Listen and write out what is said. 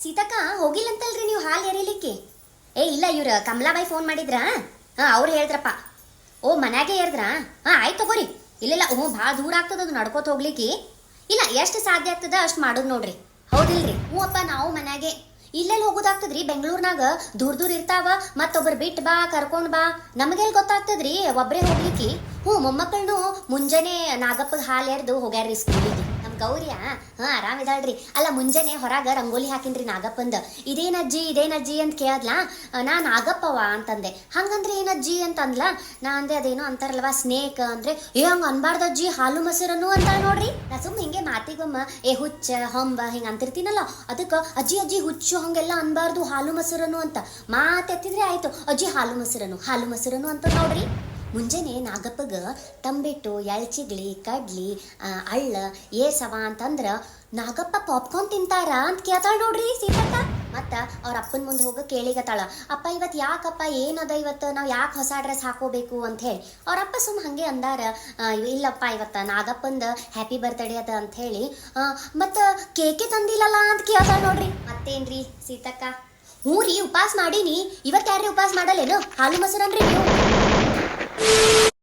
ಸೀತಕ್ಕ ಹೋಗಿಲ್ಲಂತಲ್ರಿ ನೀವು ಹಾಲು ಎರಿಲಿಕ್ಕೆ? ಇಲ್ಲ ಇವ್ರ ಕಮಲಾಬಾಯಿ ಫೋನ್ ಮಾಡಿದ್ರ? ಅವ್ರು ಹೇಳಿದ್ರಪ್ಪ. ಓ ಮನ್ಯಾಗೆ ಏರ್ದ್ರ? ಆಯ್ತು ತಗೋರಿ. ಇಲ್ಲ ಭಾಳ ದೂರ ಆಗ್ತದ ಅದು ನಡ್ಕೋತ ಹೋಗ್ಲಿಕ್ಕೆ. ಇಲ್ಲ ಎಷ್ಟು ಸಾಧ್ಯ ಆಗ್ತದ ಅಷ್ಟು ಮಾಡೋದು ನೋಡ್ರಿ. ಹೌದಿಲ್ರಿ? ಅಪ್ಪ ನಾವು ಮನ್ಯಾಗೆ. ಇಲ್ಲೆಲ್ಲಿ ಹೋಗೋದಾಗ್ತದ್ರಿ? ಬೆಂಗಳೂರಿನಾಗ ದೂರ ಇರ್ತಾವ, ಮತ್ತೊಬ್ಬರು ಬಿಟ್ಟು ಬಾ ಕರ್ಕೊಂಡ್ ಬಾ, ನಮಗೆಲ್ಲಿ ಗೊತ್ತಾಗ್ತದ್ರಿ ಒಬ್ರೇ ಹೋಗ್ಲಿಕ್ಕೆ? ಮೊಮ್ಮಕ್ಕಳನ್ನು ಮುಂಜಾನೆ ನಾಗಪ್ಪಗೆ ಹಾಲು ಎರ್ದು ಹೋಗ್ಯಾರ್ರಿ ಸ್ಕೂಲಿಗೆ. ನಮ್ ಗೌರಿಯ ಆರಾಮಿದಾಳ್ರಿ. ಅಲ್ಲ ಮುಂಜಾನೆ ಹೊರಗ ರಂಗೋಲಿ ಹಾಕಿನ್ರಿ ನಾಗಪ್ಪಂದ. ಇದೇನಜ್ಜಿ ಅಂತ ಕೇಳದ್ಲಾ, ನಾ ನಾಗಪ್ಪವ ಅಂತಂದೆ. ಹಂಗಂದ್ರೆ ಏನಜ್ಜಿ ಅಂತ ಅಂದ್ಲ. ನಾ ಅಂದೆ ಅದೇನೋ ಅಂತಾರಲ್ವಾ ಸ್ನೇಕ್ ಅಂದ್ರೆ, ಹಂಗ ಅನ್ಬಾರ್ದ ಅಜ್ಜಿ ಹಾಲು ಮೊಸರನ್ನು ಅಂತ ನೋಡ್ರಿ. ನಾ ಸುಮ್ ಹಿಂಗೆ ಮಾತಿಗೊಮ್ಮ ಹುಚ್ಚ ಹೊಂಬ ಹಿಂಗ ಅಂತಿರ್ತೀನಲ್ಲ, ಅದಕ್ಕ ಅಜ್ಜಿ ಹುಚ್ಚು ಹಂಗೆಲ್ಲ ಅನ್ಬಾರ್ದು, ಹಾಲು ಮೊಸರನ್ನು ಅಂತ ಮಾತೆತ್ತಿದ್ರೆ ಆಯ್ತು ಅಜ್ಜಿ ಹಾಲು ಮೊಸರನ್ನು ಅಂತ ನೋಡ್ರಿ. ಮುಂಜಾನೆ ನಾಗಪ್ಪಗ ತಂಬಿಟ್ಟು ಎಳ್ಚಿಗ್ಲಿ ಕಡ್ಲಿ ಅಳ್ಳ ಏಸವ ಅಂತಂದ್ರ ನಾಗಪ್ಪ ಪಾಪ್ಕಾರ್ನ್ ತಿಂತಾರ ಅಂತ ಕೇಳ್ತಾಳ ನೋಡ್ರಿ ಸೀತಕ್ಕ. ಮತ್ತ ಅವ್ರ ಅಪ್ಪನ ಮುಂದೆ ಹೋಗ ಕೇಳಿಗತ್ತಾಳ, ಅಪ್ಪ ಇವತ್ತು ಯಾಕಪ್ಪ ಏನದ ಇವತ್ತು ನಾವು ಯಾಕೆ ಹೊಸ ಡ್ರೆಸ್ ಹಾಕೋಬೇಕು ಅಂತ ಹೇಳಿ. ಅವ್ರಪ್ಪ ಸುಮ್ ಹಂಗೆ ಅಂದಾರ, ಇಲ್ಲಪ್ಪ ಇವತ್ತ ನಾಗಪ್ಪಂದ ಹ್ಯಾಪಿ ಬರ್ತ್ಡೇ ಅದ ಅಂತ ಹೇಳಿ. ಮತ್ತ ಕೇಕೆ ತಂದಿಲ್ಲಲ್ಲ ಅಂತ ಕೇಳ್ತಾಳ ನೋಡ್ರಿ. ಮತ್ತೇನ್ರಿ ಸೀತಕ್ಕ? ಹ್ಞೂ ರೀ, ಉಪವಾಸ ಮಾಡೀನಿ. ಇವತ್ತು ಯಾರ್ರಿ ಉಪವಾಸ ಮಾಡಲ್ಲೇನು? ಹಾಲು ಮೊಸರನ್ರಿ ನೀವು.